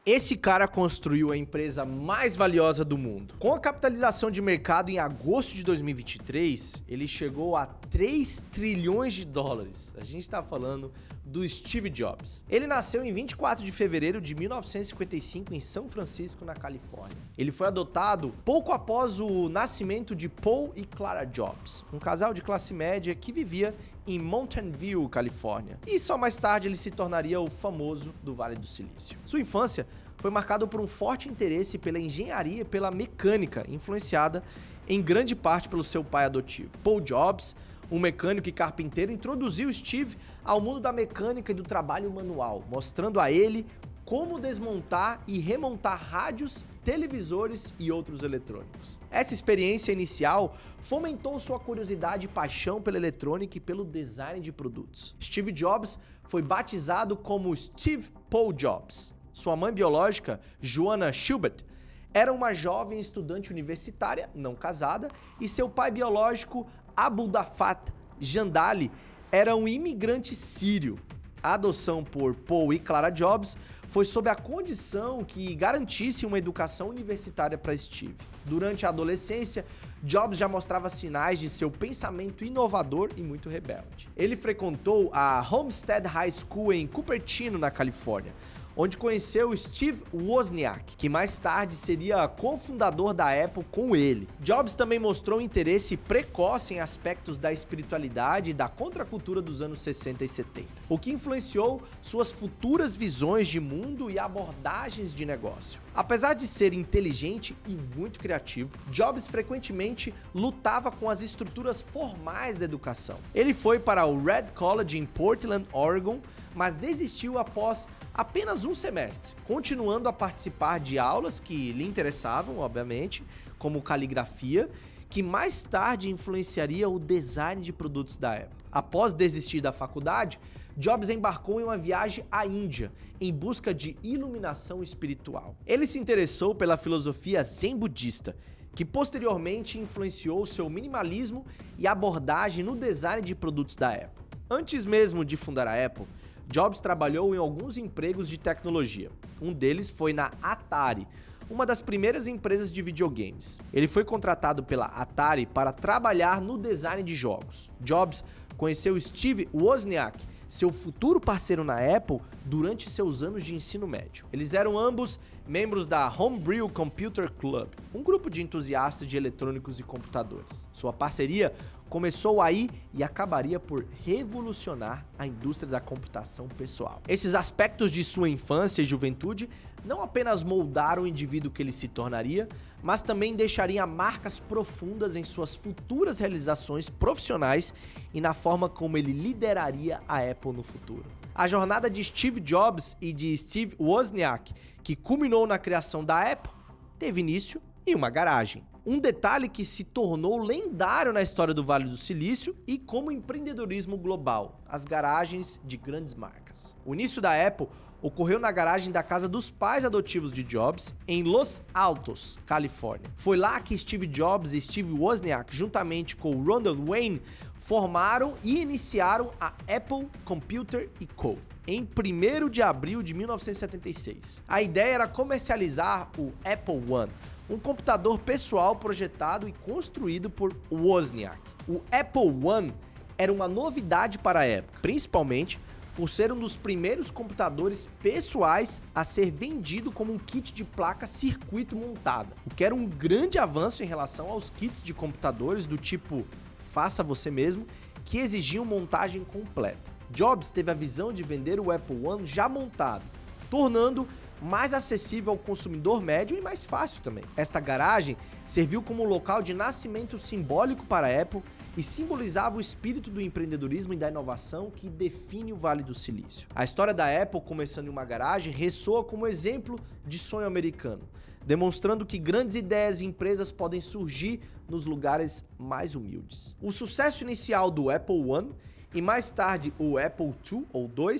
Esse cara construiu a empresa mais valiosa do mundo. Com a capitalização de mercado em agosto de 2023, ele chegou a 3 trilhões de dólares. A gente tá falando do Steve Jobs. Ele nasceu em 24 de fevereiro de 1955 em São Francisco, na Califórnia. Ele foi adotado pouco após o nascimento de Paul e Clara Jobs, um casal de classe média que vivia em Mountain View, Califórnia. E só mais tarde ele se tornaria o famoso do Vale do Silício. Sua infância foi marcada por um forte interesse pela engenharia e pela mecânica, influenciada em grande parte pelo seu pai adotivo. Paul Jobs, um mecânico e carpinteiro, introduziu Steve ao mundo da mecânica e do trabalho manual, mostrando a ele como desmontar e remontar rádios, televisores e outros eletrônicos. Essa experiência inicial fomentou sua curiosidade e paixão pela eletrônica e pelo design de produtos. Steve Jobs foi batizado como Steve Paul Jobs. Sua mãe biológica, Joanna Schubert, era uma jovem estudante universitária, não casada, e seu pai biológico, Abdulfat Jandali, era um imigrante sírio. A adoção por Paul e Clara Jobs foi sob a condição que garantisse uma educação universitária para Steve. Durante a adolescência, Jobs já mostrava sinais de seu pensamento inovador e muito rebelde. Ele frequentou a Homestead High School em Cupertino, na Califórnia, onde conheceu Steve Wozniak, que mais tarde seria cofundador da Apple com ele. Jobs também mostrou interesse precoce em aspectos da espiritualidade e da contracultura dos anos 60 e 70, o que influenciou suas futuras visões de mundo e abordagens de negócio. Apesar de ser inteligente e muito criativo, Jobs frequentemente lutava com as estruturas formais da educação. Ele foi para o Red College em Portland, Oregon, mas desistiu após apenas um semestre, continuando a participar de aulas que lhe interessavam, obviamente, como caligrafia, que mais tarde influenciaria o design de produtos da Apple. Após desistir da faculdade, Jobs embarcou em uma viagem à Índia, em busca de iluminação espiritual. Ele se interessou pela filosofia zen budista, que posteriormente influenciou seu minimalismo e abordagem no design de produtos da Apple. Antes mesmo de fundar a Apple, Jobs trabalhou em alguns empregos de tecnologia. Um deles foi na Atari, uma das primeiras empresas de videogames. Ele foi contratado pela Atari para trabalhar no design de jogos. Jobs conheceu Steve Wozniak, seu futuro parceiro na Apple, durante seus anos de ensino médio. Eles eram ambos membros da Homebrew Computer Club, um grupo de entusiastas de eletrônicos e computadores. Sua parceria começou aí e acabaria por revolucionar a indústria da computação pessoal. Esses aspectos de sua infância e juventude não apenas moldaram o indivíduo que ele se tornaria, mas também deixariam marcas profundas em suas futuras realizações profissionais e na forma como ele lideraria a Apple no futuro. A jornada de Steve Jobs e de Steve Wozniak, que culminou na criação da Apple, teve início em uma garagem. Um detalhe que se tornou lendário na história do Vale do Silício e como empreendedorismo global, as garagens de grandes marcas. O início da Apple ocorreu na garagem da casa dos pais adotivos de Jobs, em Los Altos, Califórnia. Foi lá que Steve Jobs e Steve Wozniak, juntamente com Ronald Wayne, formaram e iniciaram a Apple Computer Co. em 1º de abril de 1976. A ideia era comercializar o Apple I, um computador pessoal projetado e construído por Wozniak. O Apple I era uma novidade para a época, principalmente por ser um dos primeiros computadores pessoais a ser vendido como um kit de placa circuito montada, o que era um grande avanço em relação aos kits de computadores do tipo faça você mesmo, que exigiam montagem completa. Jobs teve a visão de vender o Apple I já montado, tornando mais acessível ao consumidor médio e mais fácil também. Esta garagem serviu como local de nascimento simbólico para a Apple e simbolizava o espírito do empreendedorismo e da inovação que define o Vale do Silício. A história da Apple começando em uma garagem ressoa como exemplo de sonho americano, demonstrando que grandes ideias e empresas podem surgir nos lugares mais humildes. O sucesso inicial do Apple I e mais tarde o Apple II ou II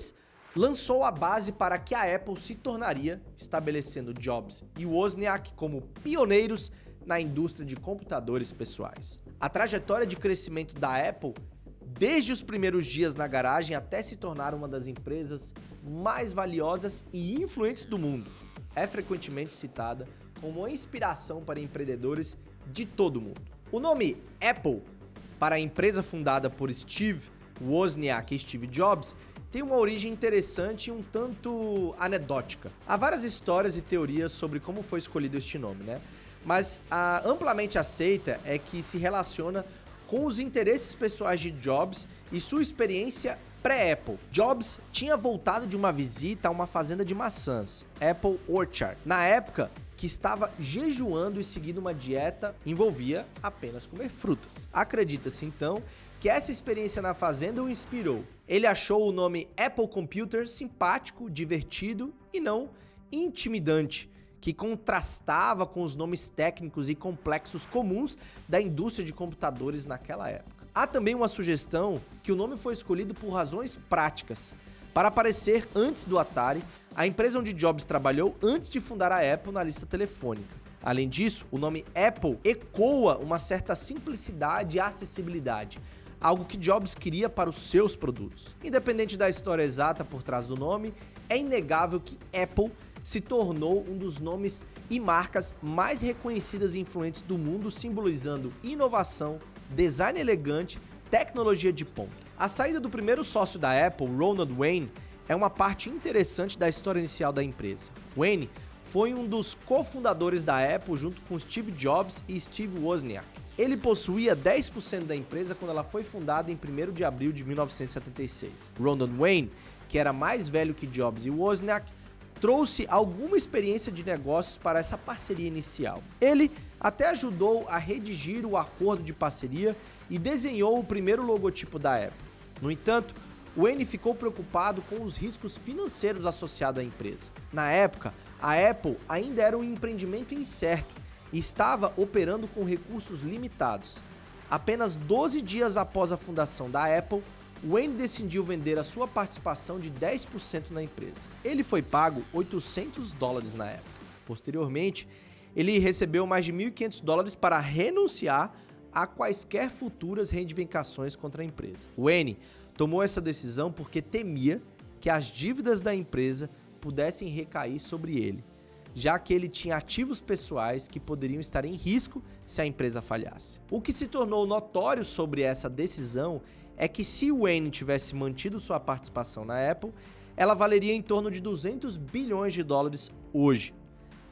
lançou a base para que a Apple se tornaria, estabelecendo Jobs e Wozniak como pioneiros na indústria de computadores pessoais. A trajetória de crescimento da Apple, desde os primeiros dias na garagem até se tornar uma das empresas mais valiosas e influentes do mundo, é frequentemente citada como uma inspiração para empreendedores de todo o mundo. O nome Apple, para a empresa fundada por Steve Wozniak e Steve Jobs, tem uma origem interessante e um tanto anedótica. Há várias histórias e teorias sobre como foi escolhido este nome, né? Mas a amplamente aceita é que se relaciona com os interesses pessoais de Jobs e sua experiência pré-Apple. Jobs tinha voltado de uma visita a uma fazenda de maçãs, Apple Orchard. Na época, que estava jejuando e seguindo uma dieta envolvia apenas comer frutas. Acredita-se então que essa experiência na fazenda o inspirou. Ele achou o nome Apple Computer simpático, divertido e não intimidante, que contrastava com os nomes técnicos e complexos comuns da indústria de computadores naquela época. Há também uma sugestão que o nome foi escolhido por razões práticas, para aparecer antes do Atari, a empresa onde Jobs trabalhou antes de fundar a Apple na lista telefônica. Além disso, o nome Apple ecoa uma certa simplicidade e acessibilidade, algo que Jobs queria para os seus produtos. Independente da história exata por trás do nome, é inegável que Apple se tornou um dos nomes e marcas mais reconhecidas e influentes do mundo, simbolizando inovação, design elegante, tecnologia de ponta. A saída do primeiro sócio da Apple, Ronald Wayne, é uma parte interessante da história inicial da empresa. Wayne foi um dos cofundadores da Apple junto com Steve Jobs e Steve Wozniak. Ele possuía 10% da empresa quando ela foi fundada em 1º de abril de 1976. Ronald Wayne, que era mais velho que Jobs e Wozniak, trouxe alguma experiência de negócios para essa parceria inicial. Ele até ajudou a redigir o acordo de parceria e desenhou o primeiro logotipo da Apple. No entanto, Wayne ficou preocupado com os riscos financeiros associados à empresa. Na época, a Apple ainda era um empreendimento incerto e estava operando com recursos limitados. Apenas 12 dias após a fundação da Apple, Wayne decidiu vender a sua participação de 10% na empresa. Ele foi pago $800 na época. Posteriormente, ele recebeu mais de $1.500 para renunciar a quaisquer futuras reivindicações contra a empresa. Wayne tomou essa decisão porque temia que as dívidas da empresa pudessem recair sobre ele, já que ele tinha ativos pessoais que poderiam estar em risco se a empresa falhasse. O que se tornou notório sobre essa decisão é que se Wayne tivesse mantido sua participação na Apple, ela valeria em torno de $200 bilhões hoje,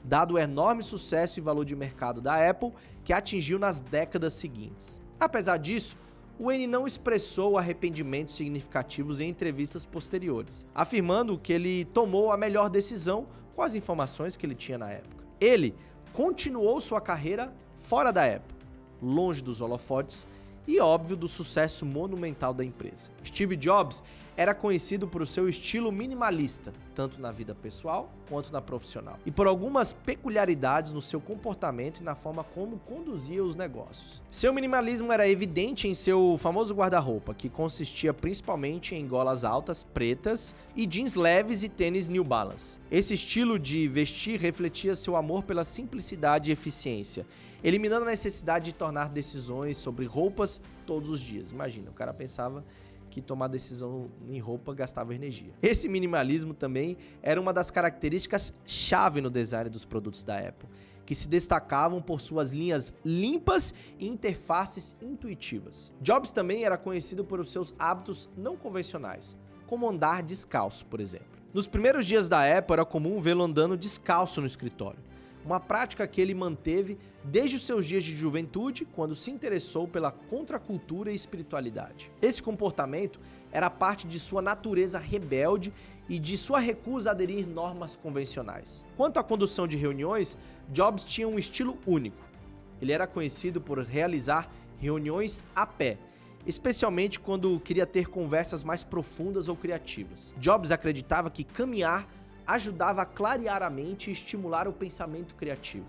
dado o enorme sucesso e valor de mercado da Apple que atingiu nas décadas seguintes. Apesar disso, Wayne não expressou arrependimentos significativos em entrevistas posteriores, afirmando que ele tomou a melhor decisão com as informações que ele tinha na época. Ele continuou sua carreira fora da Apple, longe dos holofotes e, óbvio, do sucesso monumental da empresa. Steve Jobs era conhecido por seu estilo minimalista, tanto na vida pessoal quanto na profissional, e por algumas peculiaridades no seu comportamento e na forma como conduzia os negócios. Seu minimalismo era evidente em seu famoso guarda-roupa, que consistia principalmente em golas altas pretas e jeans leves e tênis New Balance. Esse estilo de vestir refletia seu amor pela simplicidade e eficiência, eliminando a necessidade de tornar decisões sobre roupas todos os dias. Imagina, o cara pensava que tomar decisão em roupa gastava energia. Esse minimalismo também era uma das características-chave no design dos produtos da Apple, que se destacavam por suas linhas limpas e interfaces intuitivas. Jobs também era conhecido por seus hábitos não convencionais, como andar descalço, por exemplo. Nos primeiros dias da Apple era comum vê-lo andando descalço no escritório, uma prática que ele manteve desde os seus dias de juventude, quando se interessou pela contracultura e espiritualidade. Esse comportamento era parte de sua natureza rebelde e de sua recusa a aderir normas convencionais. Quanto à condução de reuniões, Jobs tinha um estilo único. Ele era conhecido por realizar reuniões a pé, especialmente quando queria ter conversas mais profundas ou criativas. Jobs acreditava que caminhar ajudava a clarear a mente e estimular o pensamento criativo.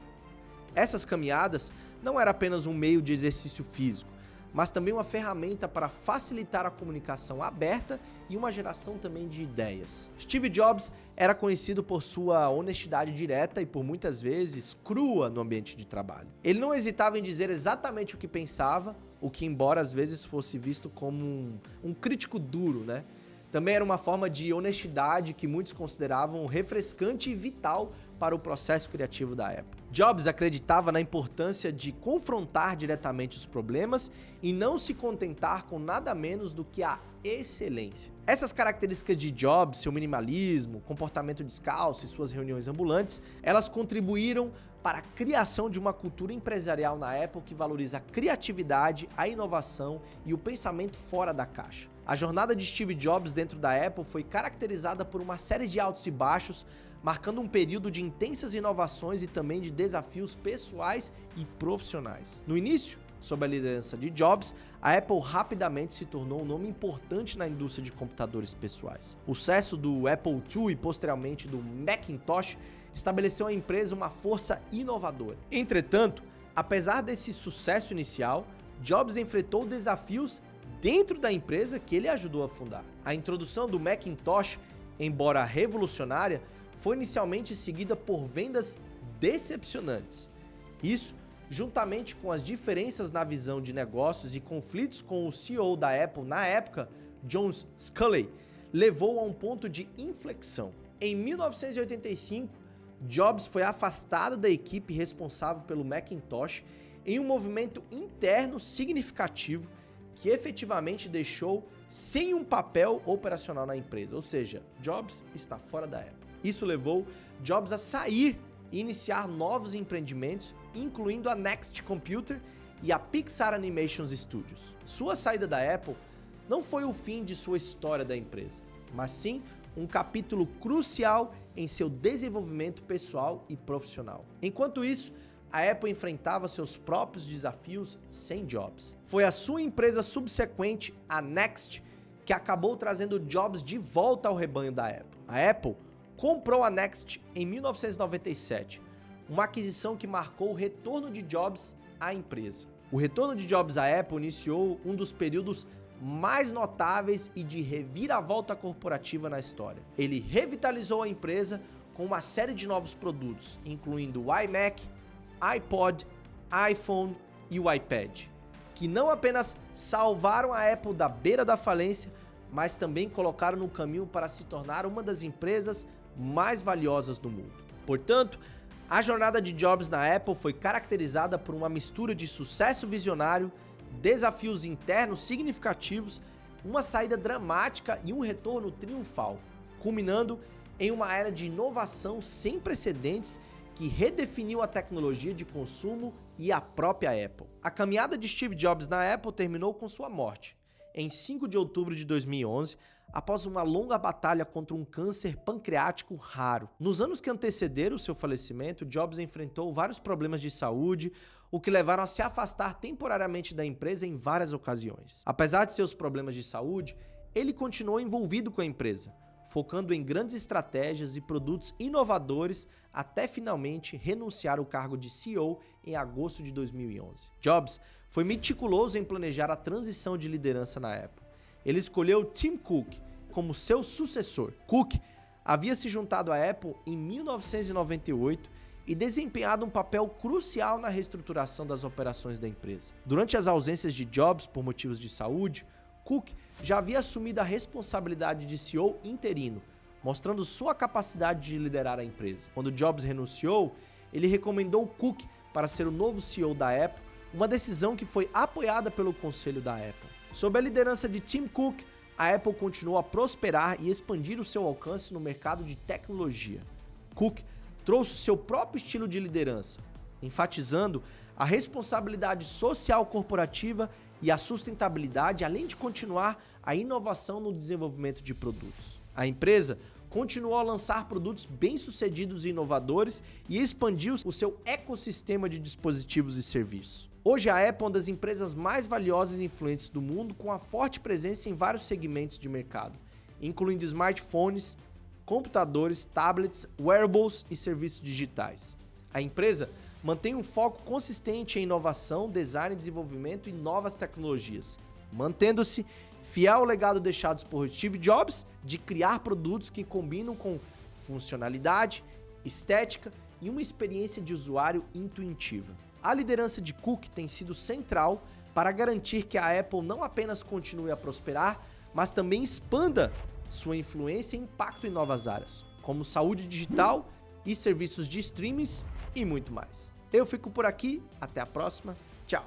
Essas caminhadas não eram apenas um meio de exercício físico, mas também uma ferramenta para facilitar a comunicação aberta e uma geração também de ideias. Steve Jobs era conhecido por sua honestidade direta e por muitas vezes crua no ambiente de trabalho. Ele não hesitava em dizer exatamente o que pensava, o que embora às vezes fosse visto como um crítico duro, né? Também era uma forma de honestidade que muitos consideravam refrescante e vital para o processo criativo da Apple. Jobs acreditava na importância de confrontar diretamente os problemas e não se contentar com nada menos do que a excelência. Essas características de Jobs, seu minimalismo, comportamento descalço e suas reuniões ambulantes, elas contribuíram para a criação de uma cultura empresarial na Apple que valoriza a criatividade, a inovação e o pensamento fora da caixa. A jornada de Steve Jobs dentro da Apple foi caracterizada por uma série de altos e baixos, marcando um período de intensas inovações e também de desafios pessoais e profissionais. No início, sob a liderança de Jobs, a Apple rapidamente se tornou um nome importante na indústria de computadores pessoais. O sucesso do Apple II e posteriormente do Macintosh estabeleceu à empresa uma força inovadora. Entretanto, apesar desse sucesso inicial, Jobs enfrentou desafios dentro da empresa que ele ajudou a fundar. A introdução do Macintosh, embora revolucionária, foi inicialmente seguida por vendas decepcionantes. Isso, juntamente com as diferenças na visão de negócios e conflitos com o CEO da Apple na época, John Sculley, levou a um ponto de inflexão. Em 1985, Jobs foi afastado da equipe responsável pelo Macintosh em um movimento interno significativo que efetivamente deixou sem um papel operacional na empresa, ou seja, Jobs está fora da Apple. Isso levou Jobs a sair e iniciar novos empreendimentos, incluindo a Next Computer e a Pixar Animation Studios. Sua saída da Apple não foi o fim de sua história da empresa, mas sim um capítulo crucial em seu desenvolvimento pessoal e profissional. Enquanto isso, a Apple enfrentava seus próprios desafios sem Jobs. Foi a sua empresa subsequente, a Next, que acabou trazendo Jobs de volta ao rebanho da Apple. A Apple comprou a Next em 1997, uma aquisição que marcou o retorno de Jobs à empresa. O retorno de Jobs à Apple iniciou um dos períodos mais notáveis e de reviravolta corporativa na história. Ele revitalizou a empresa com uma série de novos produtos, incluindo o iMac, iPod, iPhone e o iPad, que não apenas salvaram a Apple da beira da falência, mas também colocaram no caminho para se tornar uma das empresas mais valiosas do mundo. Portanto, a jornada de Jobs na Apple foi caracterizada por uma mistura de sucesso visionário, desafios internos significativos, uma saída dramática e um retorno triunfal, culminando em uma era de inovação sem precedentes que redefiniu a tecnologia de consumo e a própria Apple. A caminhada de Steve Jobs na Apple terminou com sua morte, em 5 de outubro de 2011, após uma longa batalha contra um câncer pancreático raro. Nos anos que antecederam seu falecimento, Jobs enfrentou vários problemas de saúde, o que levaram a se afastar temporariamente da empresa em várias ocasiões. Apesar de seus problemas de saúde, ele continuou envolvido com a empresa, focando em grandes estratégias e produtos inovadores até finalmente renunciar ao cargo de CEO em agosto de 2011. Jobs foi meticuloso em planejar a transição de liderança na Apple. Ele escolheu Tim Cook como seu sucessor. Cook havia se juntado à Apple em 1998 e desempenhado um papel crucial na reestruturação das operações da empresa. Durante as ausências de Jobs por motivos de saúde, Cook já havia assumido a responsabilidade de CEO interino, mostrando sua capacidade de liderar a empresa. Quando Jobs renunciou, ele recomendou Cook para ser o novo CEO da Apple, uma decisão que foi apoiada pelo conselho da Apple. Sob a liderança de Tim Cook, a Apple continuou a prosperar e expandir o seu alcance no mercado de tecnologia. Cook trouxe seu próprio estilo de liderança, enfatizando a responsabilidade social corporativa e a sustentabilidade, além de continuar a inovação no desenvolvimento de produtos. A empresa continuou a lançar produtos bem-sucedidos e inovadores e expandiu o seu ecossistema de dispositivos e serviços. Hoje a Apple é uma das empresas mais valiosas e influentes do mundo, com uma forte presença em vários segmentos de mercado, incluindo smartphones, computadores, tablets, wearables e serviços digitais. A empresa mantém um foco consistente em inovação, design, desenvolvimento e novas tecnologias, mantendo-se fiel ao legado deixado por Steve Jobs de criar produtos que combinam com funcionalidade, estética e uma experiência de usuário intuitiva. A liderança de Cook tem sido central para garantir que a Apple não apenas continue a prosperar, mas também expanda sua influência e impacto em novas áreas, como saúde digital e serviços de streams e muito mais. Eu fico por aqui, até a próxima, tchau!